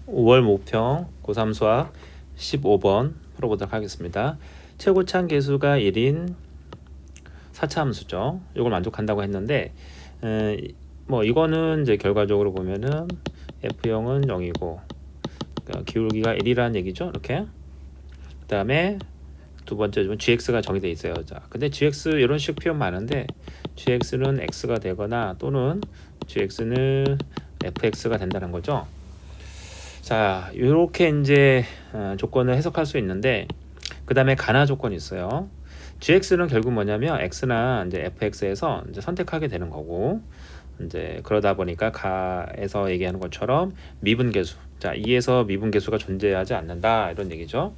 5월 목평 고3 수학 15번 풀어보도록 하겠습니다. 최고참 계수가 1인 4차 함수죠. 이걸 만족한다고 했는데 뭐 이거는 이제 결과적으로 보면은 F0은 0이고 그러니까 기울기가 1이라는 얘기죠. 이렇게 그 다음에 두 번째는 gx가 정의되어 있어요. 자, 근데 gx 이런 식 표현 많은데 gx는 x가 되거나 또는 gx는 fx가 된다는 거죠. 자, 이렇게 이제 조건을 해석할 수 있는데 그 다음에 가나 조건이 있어요. gx는 결국 뭐냐면 x나 이제 fx에서 이제 선택하게 되는 거고, 이제 그러다 보니까 가에서 얘기하는 것처럼 미분계수, 자 2에서 미분계수가 존재하지 않는다 이런 얘기죠.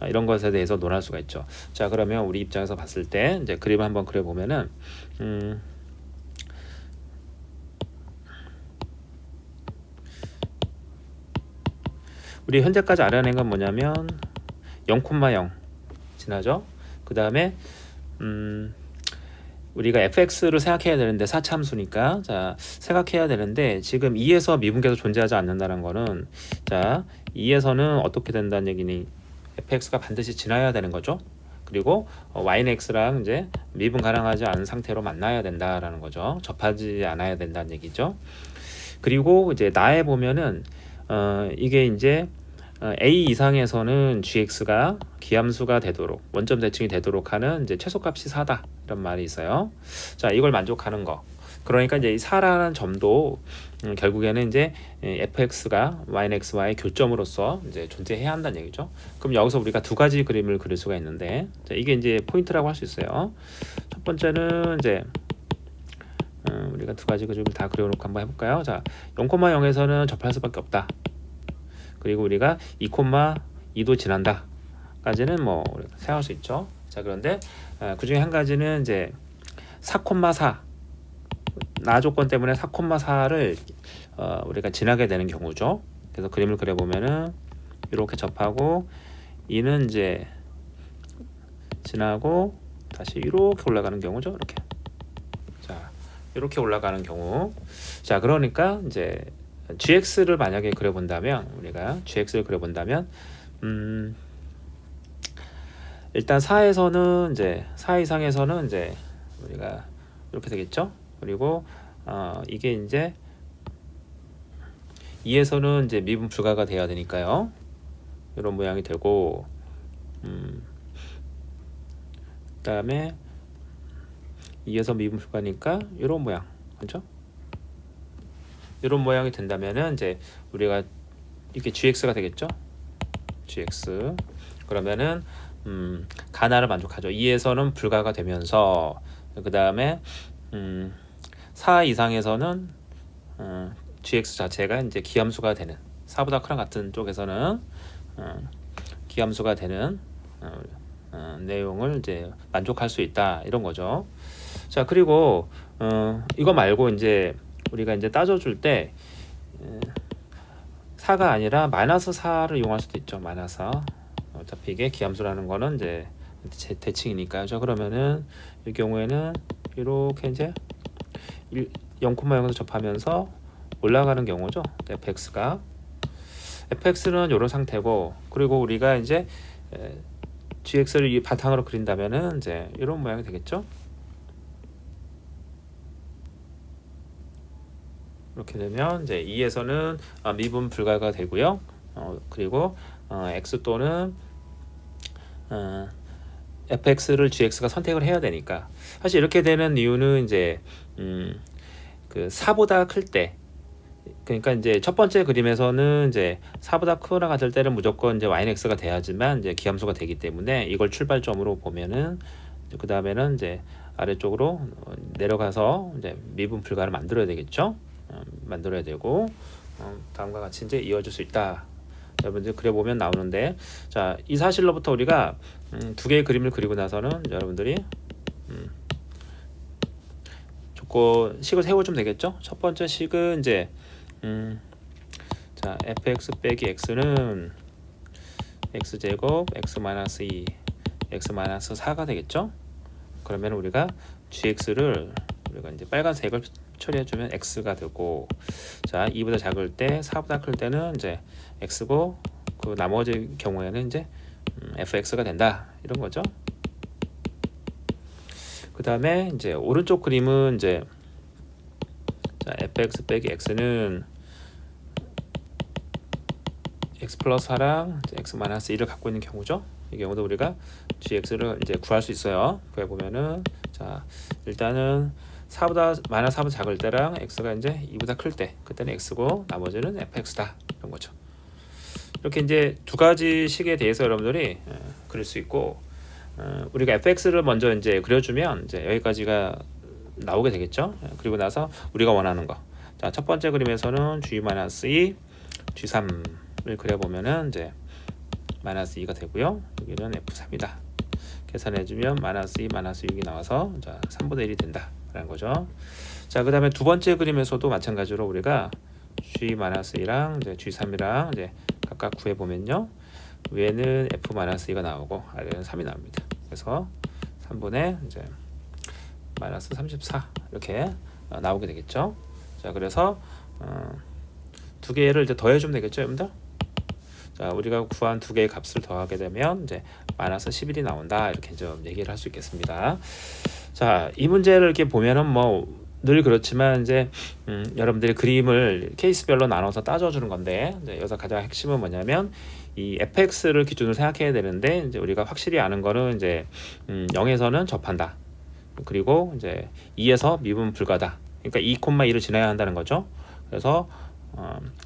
이런 것에 대해서 논할 수가 있죠. 자, 그러면 우리 입장에서 봤을 때 이제 그림을 한번 그려보면은 우리 현재까지 알아낸 건 뭐냐면 0,0 지나죠. 그 다음에 우리가 fx를 생각해야 되는데 4차 함수니까 자 생각해야 되는데 지금 2에서 미분계수 존재하지 않는다는 거는 자 2에서는 어떻게 된다는 얘기니 fx가 반드시 지나야 되는 거죠. 그리고 y는 x랑 이제 미분 가능하지 않은 상태로 만나야 된다라는 거죠. 접하지 않아야 된다는 얘기죠. 그리고 이제 나에 보면은 이게 이제 a 이상에서는 gx가 기함수가 되도록 원점 대칭이 되도록 하는 이제 최소값이 4다 이런 말이 있어요. 자, 이걸 만족하는 거. 그러니까 이제 이 4라는 점도 결국에는 이제 fx가 yx와의 교점으로서 이제 존재해야 한다는 얘기죠. 그럼 여기서 우리가 두 가지 그림을 그릴 수가 있는데 자, 이게 이제 포인트라고 할 수 있어요. 첫 번째는 이제 우리가 두 가지 그림을 다 그려놓고 한번 해볼까요? 자, 0,0에서는 접할 수밖에 없다. 그리고 우리가 2,2도 지난다 까지는 뭐 생각할 수 있죠. 자, 그런데 그 중에 한 가지는 이제 4,4 나 조건 때문에 4,4를 우리가 지나게 되는 경우죠. 그래서 그림을 그려보면은 이렇게 접하고 2는 이제 지나고 다시 이렇게 올라가는 경우죠. 이렇게. 자, 이렇게 올라가는 경우. 자, 그러니까 이제 gx를 만약에 그려본다면 우리가 gx를 그려본다면 일단 4에서는 이제 4 이상에서는 이제 우리가 이렇게 되겠죠. 그리고 이게 이제 2에서는 이제 미분 불가가 돼야 되니까요. 이런 모양이 되고 그다음에 2에서 미분 불가니까 이런 모양. 그렇죠? 이런 모양이 된다면은 이제 우리가 이렇게 gx가 되겠죠. gx 그러면은 가나를 만족하죠. 2에서는 불가가 되면서 그 다음에 4 이상에서는 gx 자체가 이제 기함수가 되는 4보다 크랑 같은 쪽에서는 기함수가 되는 내용을 이제 만족할 수 있다 이런 거죠. 자, 그리고 이거 말고 이제 우리가 이제 따져줄 때 4가 아니라 -4를 이용할 수도 있죠. -4. 어차피 이게 기함수라는 거는 이제 대칭이니까요. 자, 그러면은 이 경우에는 이렇게 이제 0,0에서 접하면서 올라가는 경우죠. fx는 이런 상태고, 그리고 우리가 이제 gx를 이 바탕으로 그린다면은 이제 이런 모양이 되겠죠. 이렇게 되면 이제 2에서는 미분 불가가 되고요. 그리고 x 또는 fx를 gx가 선택을 해야 되니까 사실 이렇게 되는 이유는 이제 그 4보다 클 때, 그러니까 이제 첫 번째 그림에서는 이제 4보다 크거나 같을 때는 무조건 이제 y는 x가 돼야지만 이제 기함수가 되기 때문에 이걸 출발점으로 보면은 그 다음에는 이제 아래쪽으로 내려가서 이제 미분 불가를 만들어야 되겠죠. 만들어야 되고 다음과 같이 이제 이어질 수 있다. 여러분들 그려보면 나오는데, 자, 이 사실로부터 우리가 두 개의 그림을 그리고 나서는 여러분들이 식을 세워주면 되겠죠. 첫 번째 식은 이제 자 fx 빼기 x는 x제곱 x-2 x-4가 되겠죠. 그러면 우리가 gx를 우리가 이제 빨간색을 처리해주면 x가 되고, 자 2보다 작을 때 4보다 클 때는 이제 x고, 그 나머지 경우에는 이제 fx가 된다 이런 거죠. 그 다음에 이제 오른쪽 그림은 이제 자 fx 빼기 x는 x 플러스 4랑 x 마이너스 1을 갖고 있는 경우죠. 이 경우도 우리가 gx를 이제 구할 수 있어요. 구해 보면은 자 일단은 4보다 마이너스 4보다 작을 때랑 x가 이제 2보다 클 때 그때는 x고 나머지는 fx다 이런 거죠. 이렇게 이제 두 가지 식에 대해서 여러분들이 그릴 수 있고, 우리가 fx를 먼저 이제 그려주면 이제 여기까지가 나오게 되겠죠. 그리고 나서 우리가 원하는 거, 자 첫 번째 그림에서는 g-2, g3을 그려보면은 이제 마이너스 2가 되고요. 여기는 f3이다. 계산해주면 마이너스 2, 마이너스 6이 나와서 자 3분의 1이 된다라는 거죠. 자 그 다음에 두 번째 그림에서도 마찬가지로 우리가 g-2랑 이제 g3이랑 이제 각각 구해보면요, 위에는 f-2가 나오고 아래는 3이 나옵니다. 그래서 3분의 이제 마이너스 34 이렇게 나오게 되겠죠. 자 그래서 두 개를 이제 더해주면 되겠죠, 여러분들. 자 우리가 구한 두 개의 값을 더하게 되면 이제 마이너스 11이 나온다 이렇게 좀 얘기를 할 수 있겠습니다. 자 이 문제를 이렇게 보면은 뭐 늘 그렇지만 이제 여러분들이 그림을 케이스별로 나눠서 따져주는 건데, 이제 여기서 가장 핵심은 뭐냐면 이 fx를 기준으로 생각해야 되는데, 이제 우리가 확실히 아는 거는 이제 0에서는 접한다. 그리고 이제 2에서 미분 불가다. 그러니까 2,2를 지나야 한다는 거죠. 그래서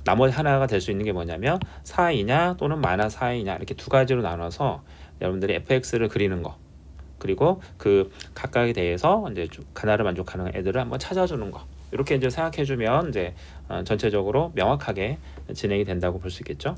나머지 하나가 될 수 있는 게 뭐냐면 4이냐 또는 마이너스 4이냐 이렇게 두 가지로 나눠서 여러분들이 fx를 그리는 거, 그리고 그 각각에 대해서 이제 하나를 만족하는 애들을 한번 찾아주는 거, 이렇게 이제 생각해주면 이제 전체적으로 명확하게 진행이 된다고 볼 수 있겠죠.